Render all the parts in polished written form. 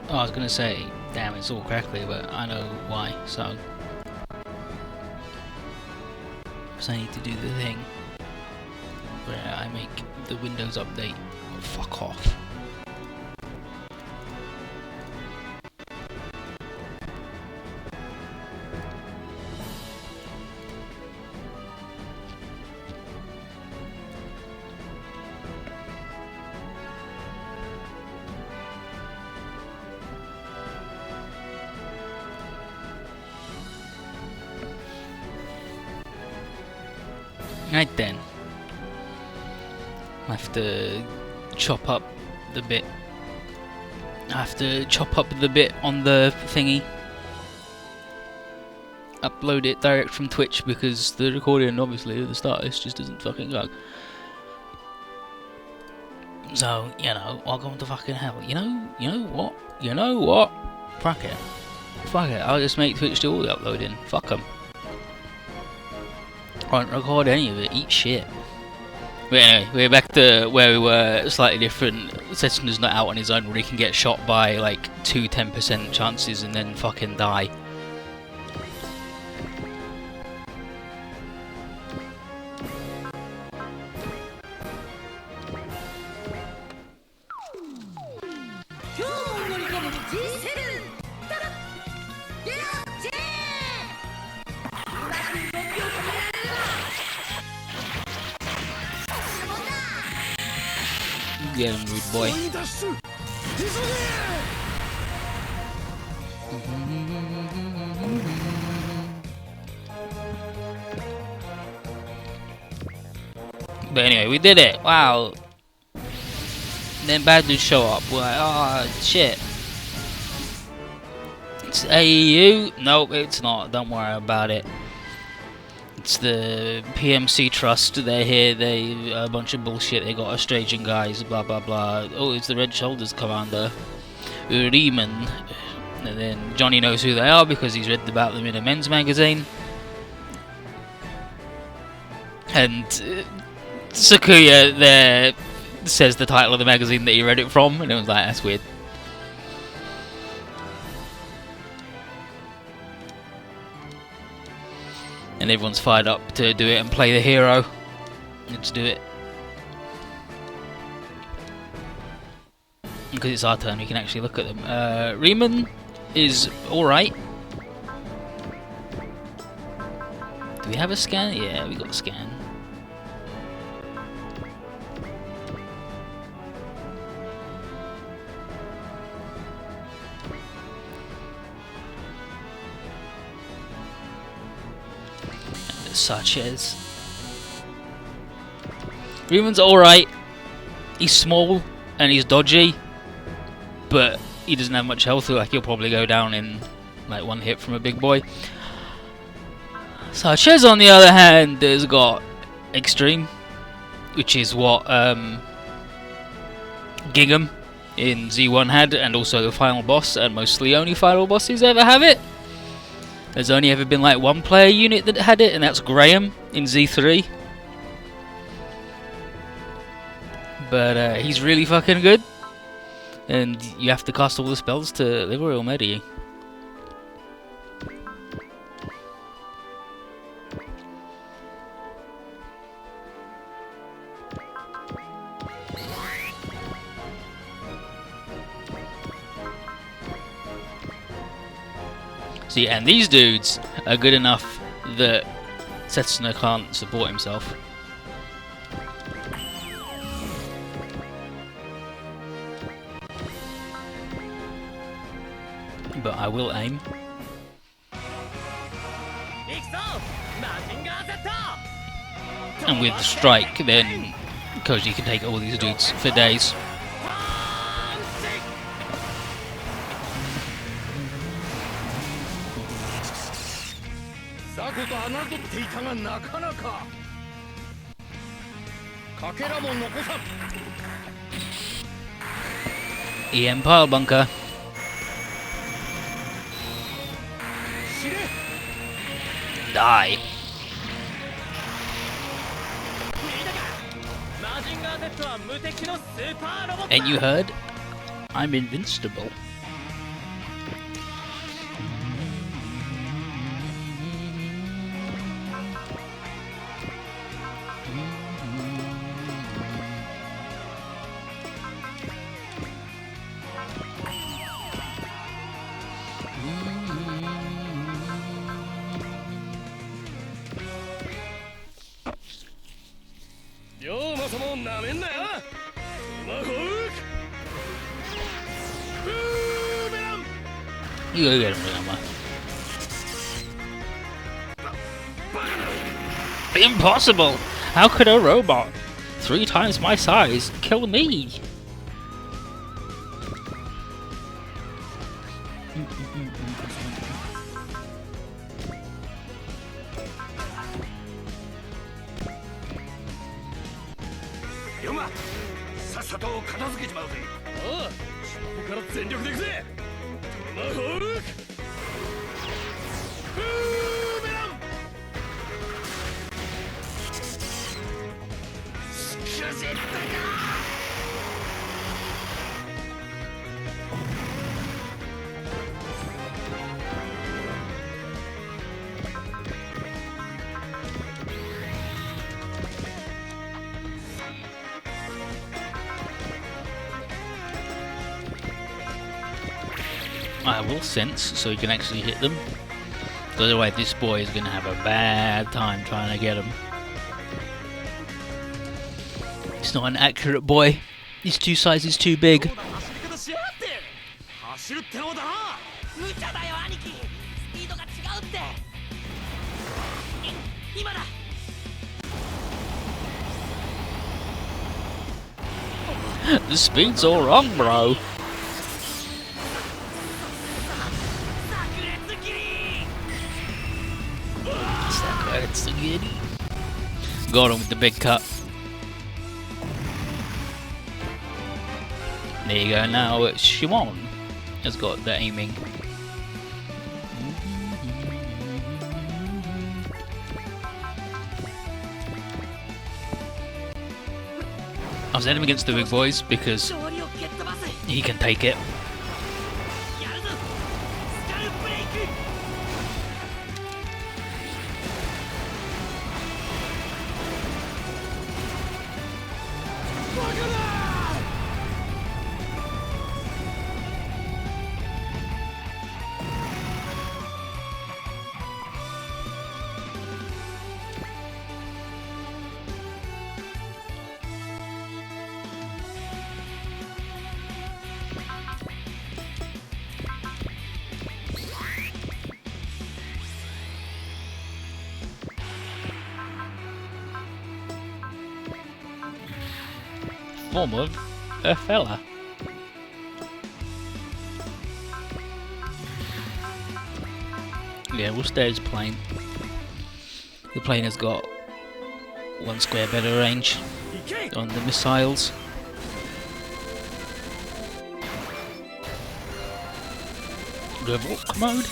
Oh, I was gonna say, damn, it's all crackly, but I know why, so I need to do the thing where I make the Windows update. Oh, fuck off. Right then, I have to chop up the bit. I have to chop up the bit on the thingy, upload it direct from Twitch because the recording, obviously, of the start just doesn't fucking go. So, you know, I'll go into fucking hell. You know what? Fuck it. I'll just make Twitch do all the uploading. Fuck 'em. Won't record any of it, eat shit. But anyway, we're back to where we were, slightly different. Setsuna's not out on his own where he can get shot by like 2 10% chances and then fucking die. Get him, rude boy. But anyway, we did it. Wow. Then bad dudes show up. We're like, oh shit. It's AEU? Nope, it's not. Don't worry about it. It's the PMC Trust. They're here. They a bunch of bullshit. They got Australian guys. Blah blah blah. Oh, it's the Red Shoulders Commander, Riemann. And then Johnny knows who they are because he's read about them in a men's magazine. And Sakuya there says the title of the magazine that he read it from, and it was like, that's weird. And everyone's fired up to do it and play the hero. Let's do it. Because it's our turn, we can actually look at them. Riemann is alright. Do we have a scan? Yeah, we got a scan. Sanchez. Riemann's alright. He's small and he's dodgy, but he doesn't have much health, so like he'll probably go down in like one hit from a big boy. Sanchez, on the other hand, has got extreme, which is what Gingham in Z1 had, and also the final boss, and mostly only final bosses ever have it. There's only ever been like one player unit that had it, and that's Graham in Z3. But he's really fucking good, and you have to cast all the spells to live Royal Medi. See, and these dudes are good enough that Setsuna can't support himself. But I will aim. And with the strike, then Koji can take all these dudes for days. EM pile bunker. Die. Ain't you heard? I'm invincible. You go get him, Rama. Impossible! How could a robot 3 times my size kill me? I will sense so you can actually hit them. Otherwise this boy is going to have a bad time trying to get him. It's not an accurate boy. He's 2 sizes too big. The speed's all wrong, bro. Got him with the big cut. There you go, now Shimon has got the aiming. I was him against the big boys because he can take it. Form of a fella. Yeah, we'll stay as plane. The plane has got 1 square better range on the missiles. Revolt mode.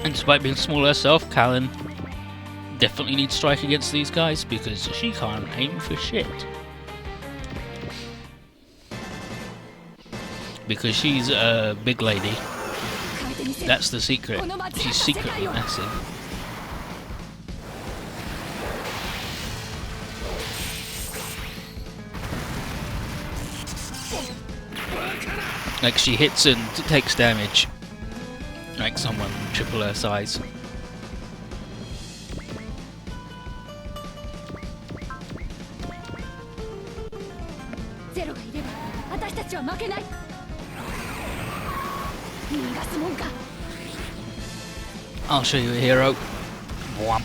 And despite being small herself, Callan definitely needs strike against these guys because she can't aim for shit. Because she's a big lady. That's the secret. She's secretly massive. Like she hits and takes damage. Like someone triple her size. I'll show you a hero. Whomp.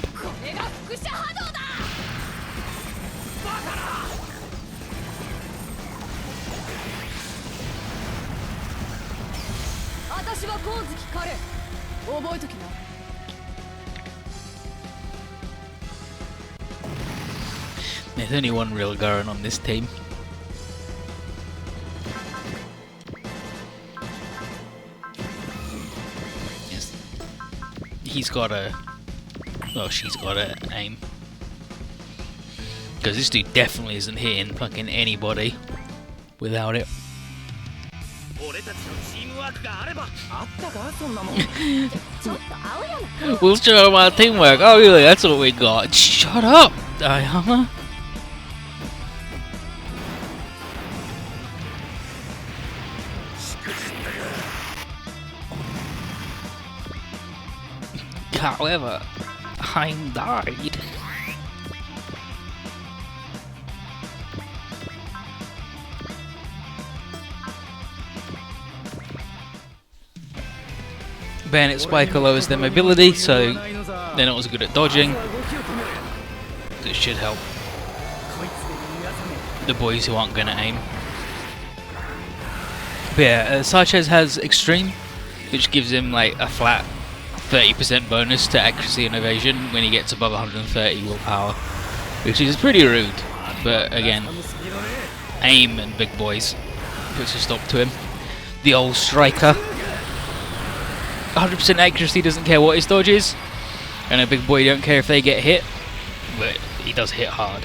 There's only one real Garen on this team. Yes. He's got a... well, she's got a aim. Because this dude definitely isn't hitting fucking anybody without it. We'll show them our teamwork. Oh really, that's what we got. Shut up, Diana. However, I'm died. Bayonet Spiker lowers their mobility, so they're not as good at dodging. This should help the boys who aren't going to aim. But yeah, Sanchez has Extreme, which gives him like a flat 30% bonus to accuracy and evasion when he gets above 130 willpower, which is pretty rude, but again, aim and big boys puts a stop to him. The old striker, 100% accuracy, doesn't care what his dodge is, and a big boy don't care if they get hit, but he does hit hard.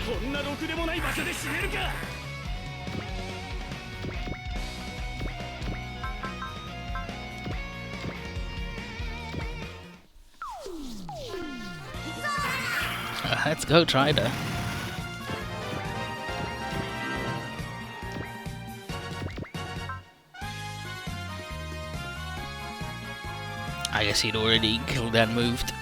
Let's go, Trider. I guess he'd already killed and moved.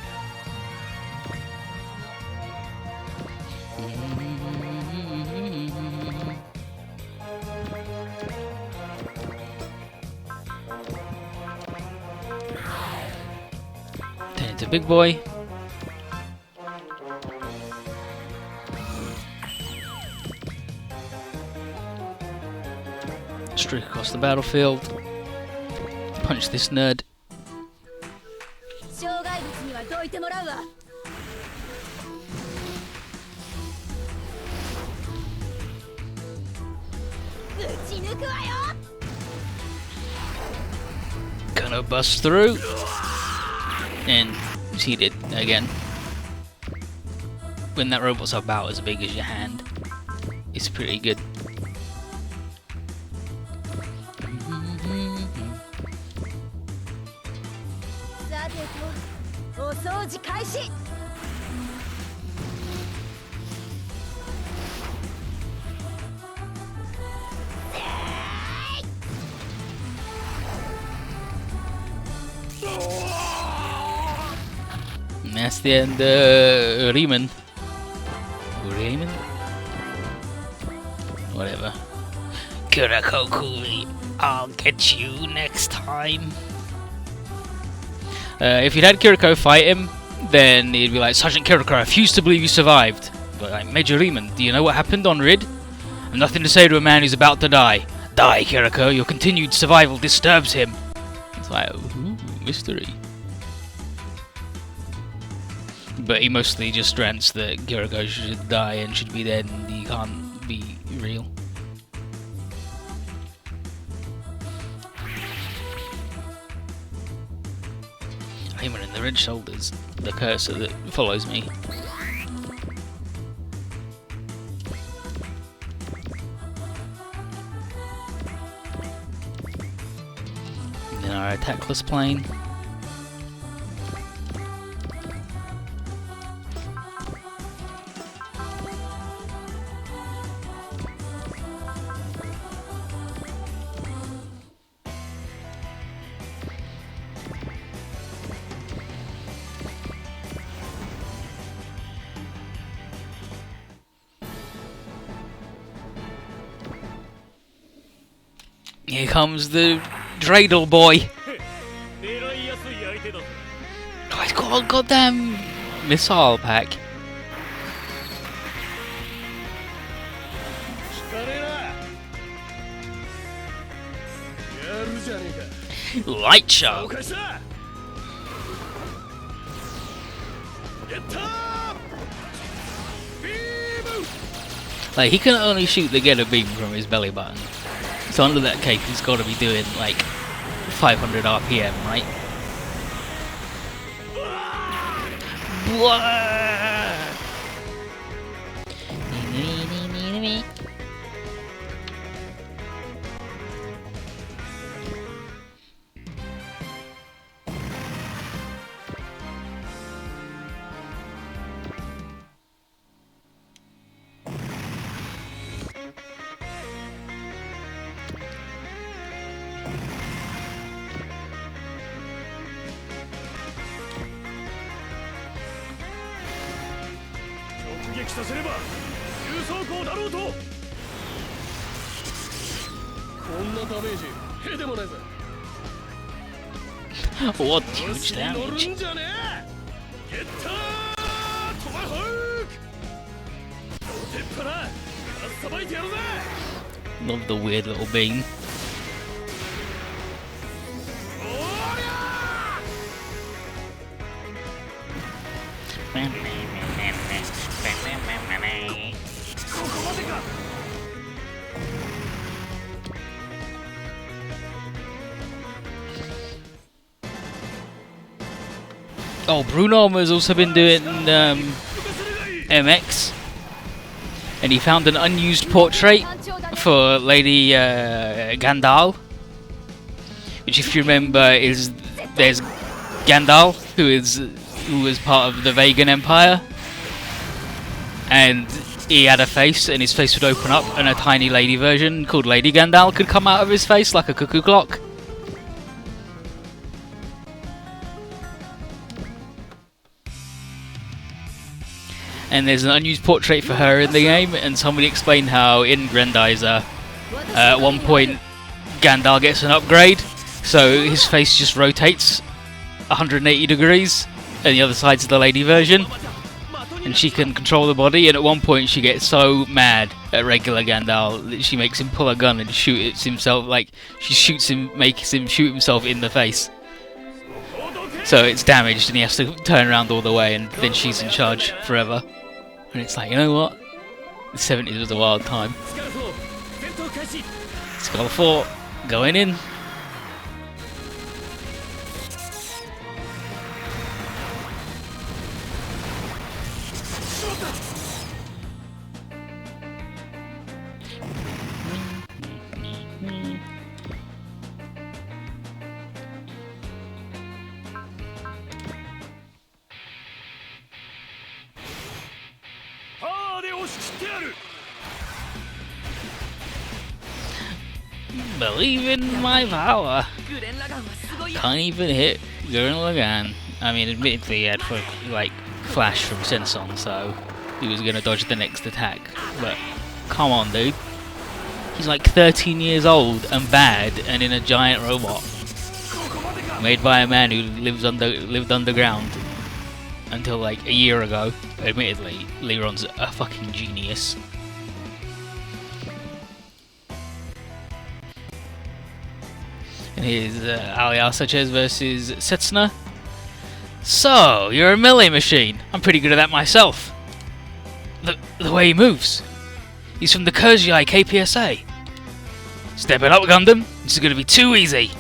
Turn into big boy. Streak across the battlefield. Punch this nerd. Gonna bust through. And he did again. When that robot's about as big as your hand, it's pretty good. And that's the end, Riemann. Riemann? Whatever. Kurakokuri, I'll get you next time. If you'd had Kiriko fight him, then he'd be like, Sergeant Kiriko, I refuse to believe you survived. But like, Major Riemann, do you know what happened on Rid? I've nothing to say to a man who's about to die. Die, Kiriko, your continued survival disturbs him. It's like, ooh, mystery. But he mostly just rants that Kiriko should die and should be dead and he can't be real. Riemann in the red shoulders, the cursor that follows me. And then our attackless plane. Here comes the dreidel boy. Oh, he's got a goddamn missile pack. Light show. Like, he can only shoot the Getter beam from his belly button. So under that cape, he's got to be doing like 500 RPM, right? What huge damage. Love the weird little beam. Oh, Bruno has also been doing MX, and he found an unused portrait for Lady Gandal, which, if you remember, there's Gandal, who was part of the Vegan Empire, and he had a face, and his face would open up, and a tiny lady version called Lady Gandal could come out of his face like a cuckoo clock. And there's an unused portrait for her in the game, and somebody explained how in Grendizer, at one point, Gandalf gets an upgrade, so his face just rotates 180 degrees, and the other side's the lady version, and she can control the body, and at one point she gets so mad at regular Gandalf that she makes him pull a gun and shoot himself, like, she shoots him, makes him shoot himself in the face. So it's damaged and he has to turn around all the way, and then she's in charge forever. And it's like, you know what? The 70s was a wild time. Skull 4, going in. Believe in my power. Can't even hit Gurren Lagann. I mean, admittedly, he had like flash from Senson, so he was gonna dodge the next attack. But come on, dude. He's like 13 years old and bad, and in a giant robot made by a man who lived underground until like a year ago. Admittedly, Leron's a fucking genius. And here's Alias Sanchez versus Setsuna. So, you're a melee machine. I'm pretty good at that myself. The way he moves. He's from the Kurziai KPSA. Step it up, Gundam. This is going to be too easy.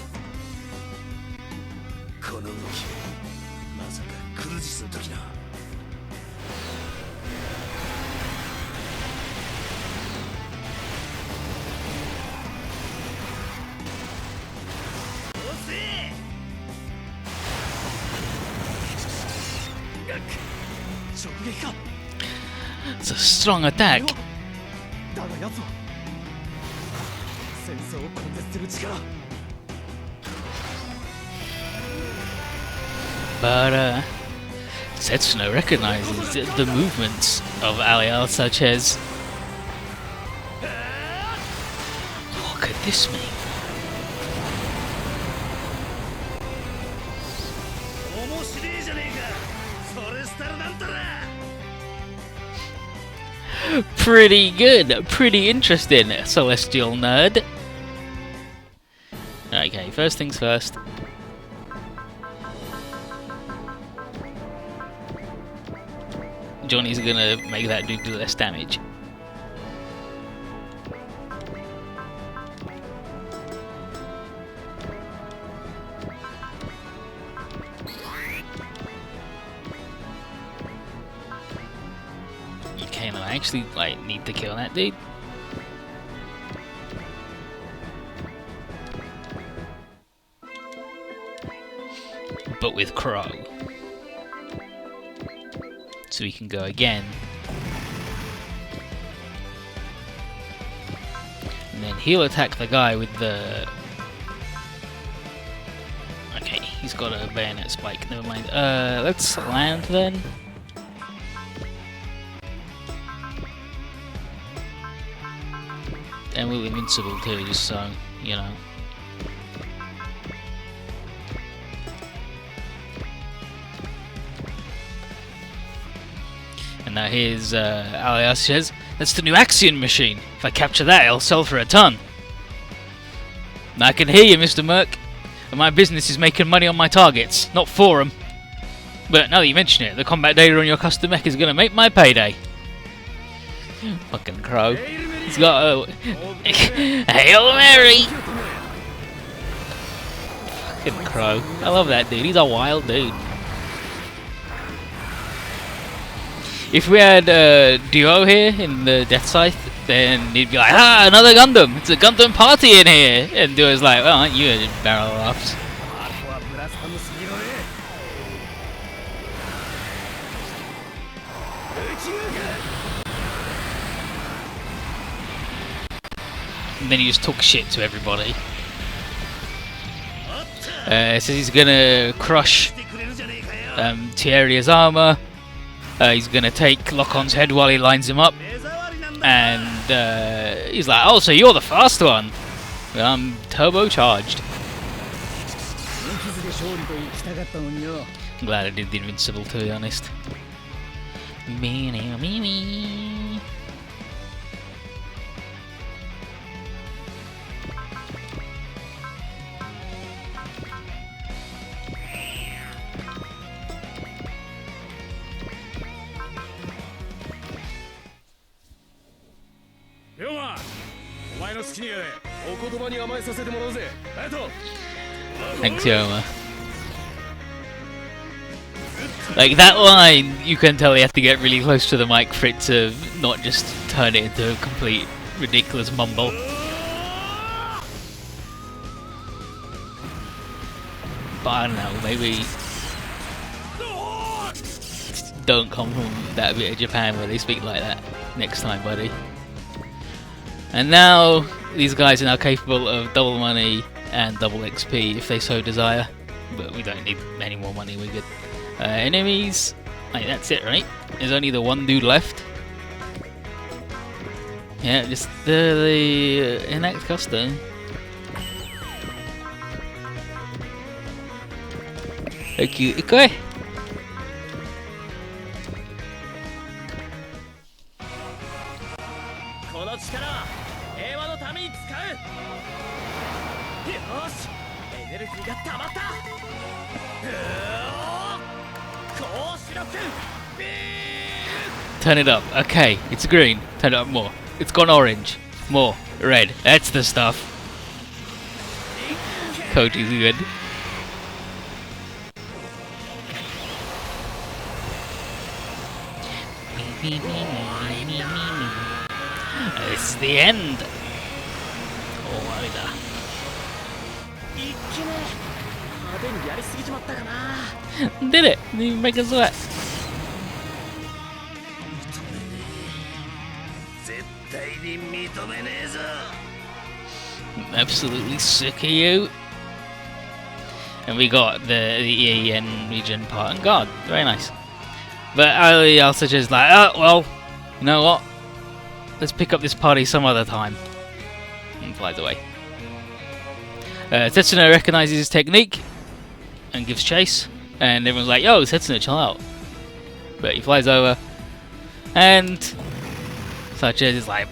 It's a strong attack. But Setsuna recognizes the movements of Alias Sanchez. What could this mean? Pretty good, pretty interesting, Celestial Nerd. Okay, first things first. Johnny's gonna make that dude do less damage. Okay, no, I actually like need to kill that dude. But with Crow. So we can go again. And then he'll attack the guy with the... Okay, he's got a bayonet spike, never mind. Let's land then. And we're invincible too, just so, you know. And now here's Alias says, that's the new Axion machine. If I capture that, it'll sell for a ton. Now I can hear you, Mr. Merc. And my business is making money on my targets, not for them. But now that you mention it, the combat data on your custom mech is going to make my payday. Fucking Crow. He's got a... Hail Mary! Fucking Crow. I love that dude. He's a wild dude. If we had Duo here in the Death Scythe, then he'd be like, ah, another Gundam! It's a Gundam party in here! And Duo's like, well, aren't you a barrel of laughs? And then he just took shit to everybody. Says he's gonna crush Thierry's armor. He's gonna take Locon's head while he lines him up. And he's like, oh, so you're the fast one. I'm turbocharged. I'm glad I did the invincible, to be honest. Thanks, Yoma. Like, that line, you can tell you have to get really close to the mic for it to not just turn it into a complete ridiculous mumble. But I don't know, maybe... Don't come from that bit of Japan where they speak like that next time, buddy. And now, these guys are now capable of double money and double XP if they so desire. But we don't need any more money, we're good. Enemies, like, that's it, right? There's only the one dude left. Yeah, just the Enact Custom. Thank you, Ikoi. Turn it up. Okay, it's green. Turn it up more. It's gone orange. More. Red. That's the stuff. Koji's good. This is the end. Did it? Didn't even make a sweat. Absolutely sick of you. And we got the EAN region part and guard. Very nice. But Ali also just like, oh, well, you know what? Let's pick up this party some other time. And flies away. Tetsuno recognizes his technique and gives chase. And everyone's like, yo, Tetsuno, chill out. But he flies over. And Sanchez is like,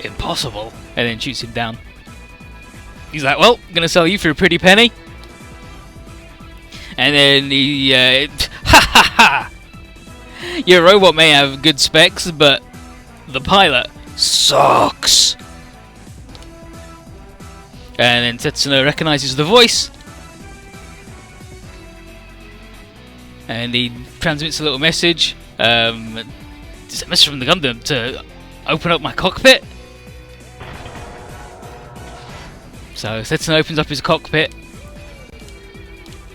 impossible. And then shoots him down. He's like, well, I'm gonna sell you for a pretty penny. And then he, ha ha ha! Your robot may have good specs, but the pilot sucks. And then Setsuno recognizes the voice. And he transmits a little message. It's a message from the Gundam to open up my cockpit. So Setsuno opens up his cockpit.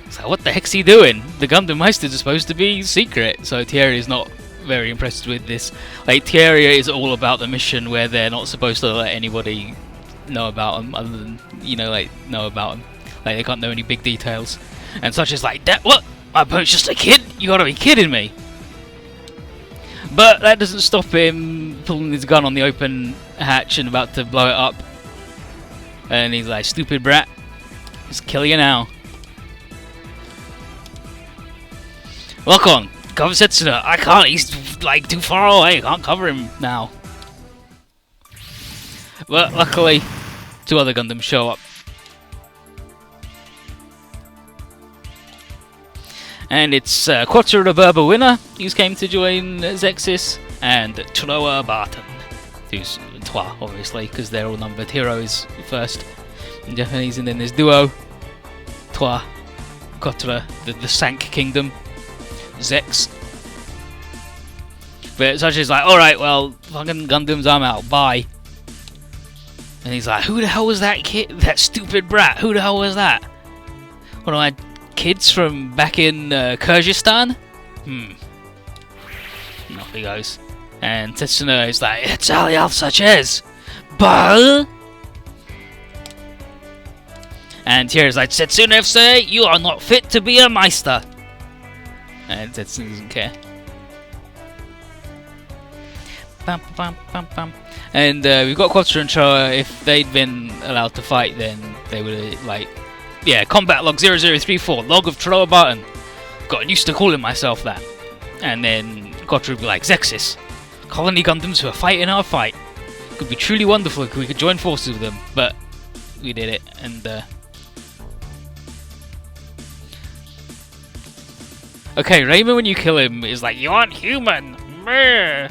So what the heck's he doing? The Gundam Meisters are supposed to be secret, so Thierry is not very impressed with this. Like, Thierry is all about the mission where they're not supposed to let anybody know about them, other than, you know, like, know about them. Like, they can't know any big details. And such is like, that, what? My opponent's just a kid? You gotta be kidding me. But that doesn't stop him pulling his gun on the open hatch and about to blow it up. And he's like, stupid brat, just kill you now. Lock on, cover Setsuno. I can't, he's like too far away, I can't cover him now. But luckily, 2 other Gundams show up. And it's Quattro the Berber winner, who's came to join Zexis, and Troa Barton, who's Trois, obviously, because they're all numbered. Hero is first in Japanese, and then there's Duo, Trois, Quattro, the Sank Kingdom, Zex. But such is like, alright, well, fucking Gundams, I'm out, bye. And he's like, who the hell was that kid, that stupid brat, who the hell was that? One of my kids from back in Kyrgyzstan? And off he goes. And Tetsuno is like, it's Ali Al-Sachez! Bah! And Thierry's like, Tetsuno, you are not fit to be a Meister! And Tetsuno doesn't care. Bam, bam, bam, bam. And we've got Quattro and Troa. If they'd been allowed to fight, then they would have, like, yeah, combat log 0034, log of Troa Barton. Got used to calling myself that. And then Quattro would be like, Zexis, colony Gundams who are fighting our fight. Could be truly wonderful if we could join forces with them, but we did it, and okay, Raymond, when you kill him, is like, you aren't human! Meh.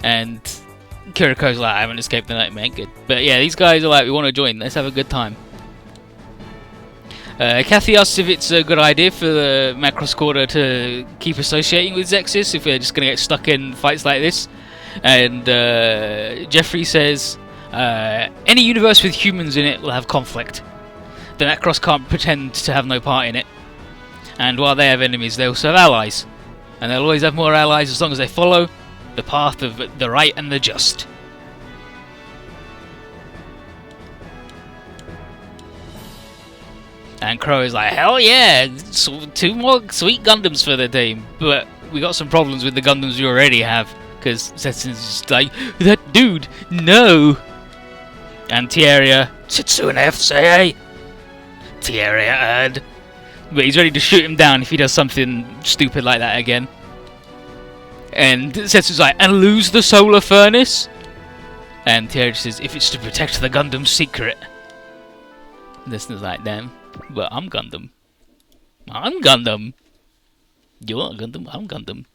And Kiriko's like, I haven't escaped the nightmare, good. But yeah, these guys are like, we want to join, let's have a good time. Kathy asks if it's a good idea for the Macross Quarter to keep associating with Zexis, if we're just going to get stuck in fights like this. And Jeffrey says, any universe with humans in it will have conflict. The Macross can't pretend to have no part in it. And while they have enemies, they also have allies. And they'll always have more allies as long as they follow the path of the right and the just. And Crow is like, hell yeah, 2 more sweet Gundams for the team. But we got some problems with the Gundams we already have, because Setsun's just like, that dude, no. And Thierry, Setsuna FCA. Thierry ad. But he's ready to shoot him down if he does something stupid like that again. And Setsu's like, and lose the solar furnace? And Thierry says, if it's to protect the Gundam's secret. This is like, damn, but I'm Gundam. I'm Gundam. You're not Gundam, I'm Gundam.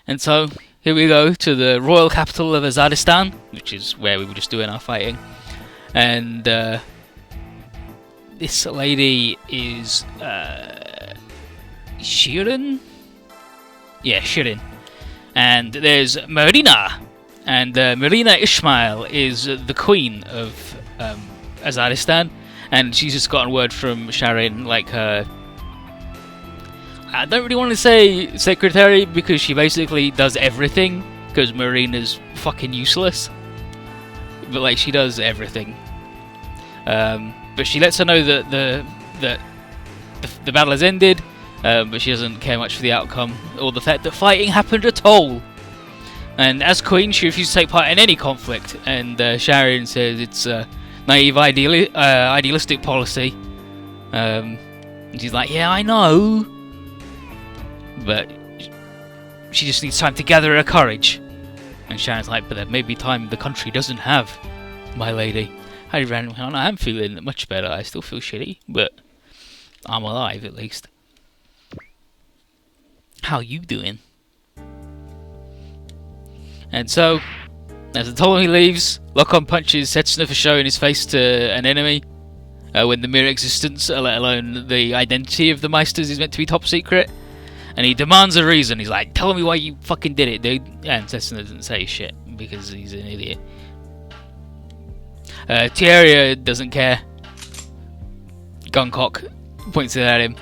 And so, here we go to the royal capital of Azerbaijan, which is where we were just doing our fighting. And this lady is Shirin? Yeah, Shirin. And there's Marina. And Marina Ismail is the queen of Azerbaijan. And she's just gotten word from Sharon, like her... I don't really want to say secretary, because she basically does everything, because Marina's fucking useless. But like, she does everything. But she lets her know that the battle has ended, but she doesn't care much for the outcome, or the fact that fighting happened at all. And as queen, she refuses to take part in any conflict, and Sharon says it's naive idealistic policy. And she's like, yeah, I know, but she just needs time to gather her courage. And Sharon's like, but there may be time the country doesn't have my lady. How you ran on? I'm feeling much better. I still feel shitty, but I'm alive at least. How you doing? And so, as the Ptolemy leaves, Lock-on punches Setsuna for showing his face to an enemy. When the mere existence, let alone the identity of the Meisters, is meant to be top secret. And he demands a reason. He's like, tell me why you fucking did it, dude. And Setsuna doesn't say shit, because he's an idiot. Tieria doesn't care. Guncock points it at him.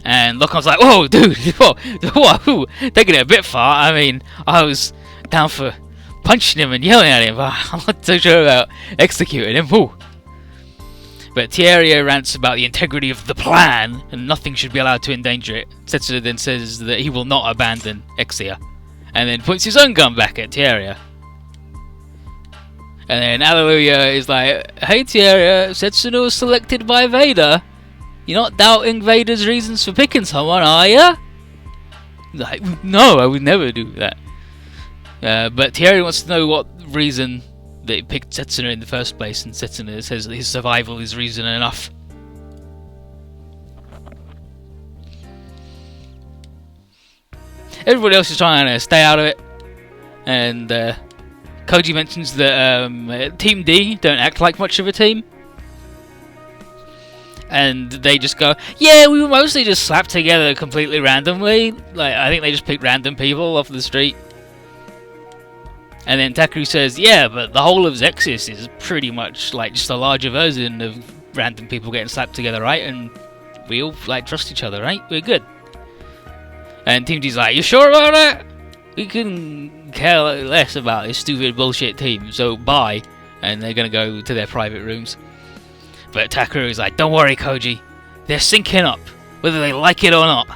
And Lock-on's like, whoa, dude, whoa, taking it a bit far. I mean, I was down for punching him and yelling at him, but I'm not so sure about executing him. Whoa. But Tieria rants about the integrity of the plan, and nothing should be allowed to endanger it. Setsuna then says that he will not abandon Exia, and then points his own gun back at Tieria. And then Alleluia is like, hey Tieria, Setsuna was selected by Vader. You're not doubting Vader's reasons for picking someone, are ya? Like, no, I would never do that. But Tieria wants to know what reason that he picked Setsuna in the first place, and Setsuna says that his survival is reason enough. Everybody else is trying to stay out of it, and Koji mentions that Team D don't act like much of a team. And they just go, yeah, we were mostly just slapped together completely randomly. Like, I think they just picked random people off the street. And then Takeru says, yeah, but the whole of Zexis is pretty much like just a larger version of random people getting slapped together, right? And we all like trust each other, right? We're good. And Team D's like, you sure about that? We can care less about this stupid bullshit team, so bye. And they're gonna go to their private rooms. But Takeru is like, don't worry, Koji. They're syncing up, whether they like it or not.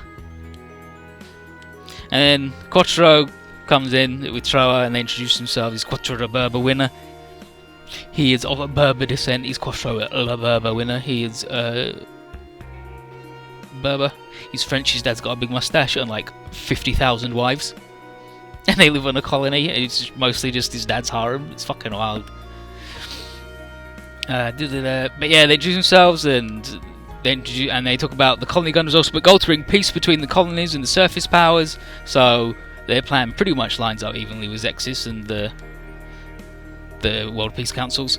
And then Quattro comes in with Troa and they introduce himself. He's Quattro the Berber winner. He is of a Berber descent. He's Quattro the Berber winner. He is Berber. He's French. His dad's got a big mustache and like 50,000 wives. And they live on a colony. And it's mostly just his dad's harem. It's fucking wild. But yeah, they introduce themselves and they talk about the colony gun results, but goal to bring peace between the colonies and the surface powers. So their plan pretty much lines up evenly with Zexis and the World Peace Councils.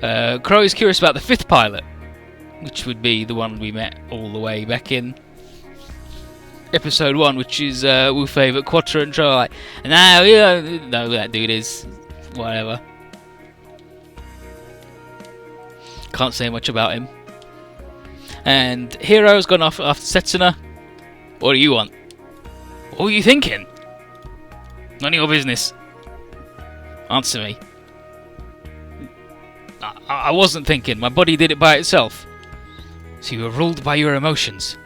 Crow is curious about the fifth pilot, which would be the one we met all the way back in episode 1, which is Wu favourite Quattro and Troa. Like, nah, we don't know who that dude is. Whatever. Can't say much about him. And Hero's gone off after Setsuna. What do you want? What were you thinking? None of your business. Answer me. I wasn't thinking. My body did it by itself. So you were ruled by your emotions.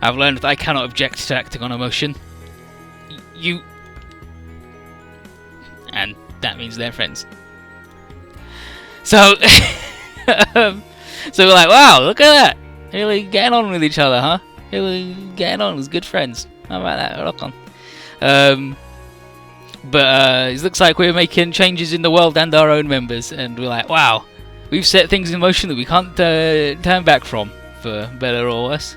I've learned that I cannot object to acting on emotion. You... And that means they're friends. So, so we're like, wow, look at that. Really getting on with each other, huh? Really getting on as good friends. How about that? Rock on. But it looks like we're making changes in the world and our own members. And we're like, wow, we've set things in motion that we can't turn back from, for better or worse.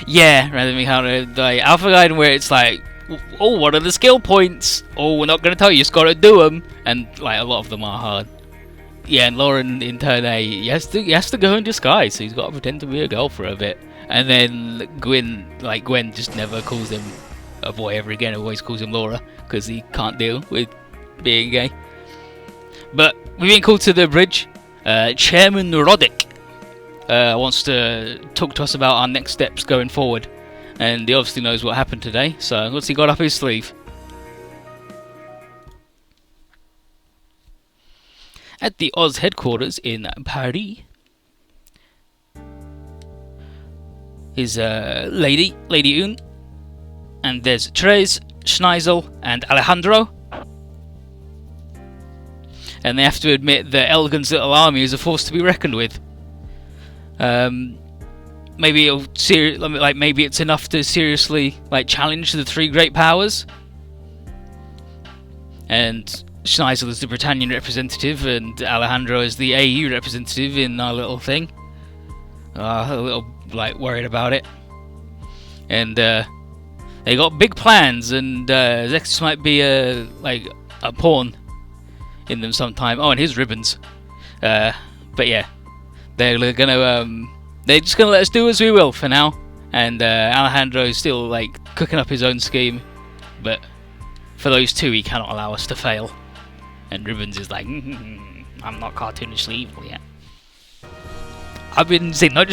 Yeah, rather than how to like Alpha Guide, where it's like, oh, what are the skill points? Oh, we're not going to tell you, you just got to do them. And like a lot of them are hard. Yeah, and Lauren in turn A, he has to go in disguise, so he's got to pretend to be a girl for a bit. And then Gwen just never calls him a boy ever again, always calls him Laura, because he can't deal with being gay. But we've been called to the bridge. Chairman Roddick wants to talk to us about our next steps going forward. And he obviously knows what happened today, so what's he got up his sleeve? At the Oz headquarters in Paris is Lady Un, and there's Therese, Schneisel, and Alejandro. And they have to admit that Elgin's little army is a force to be reckoned with. maybe maybe it's enough to seriously like challenge the three great powers. And Schneisel is the Britannian representative, and Alejandro is the AU representative in our little thing. A little like worried about it, and they got big plans, and Zexus might be a pawn in them sometime. Oh, and his ribbons. But yeah, they're just gonna let us do as we will for now. And Alejandro is still like cooking up his own scheme, but for those two, he cannot allow us to fail. And Ribbons is like, I'm not cartoonishly evil yet. I've been Z2.1.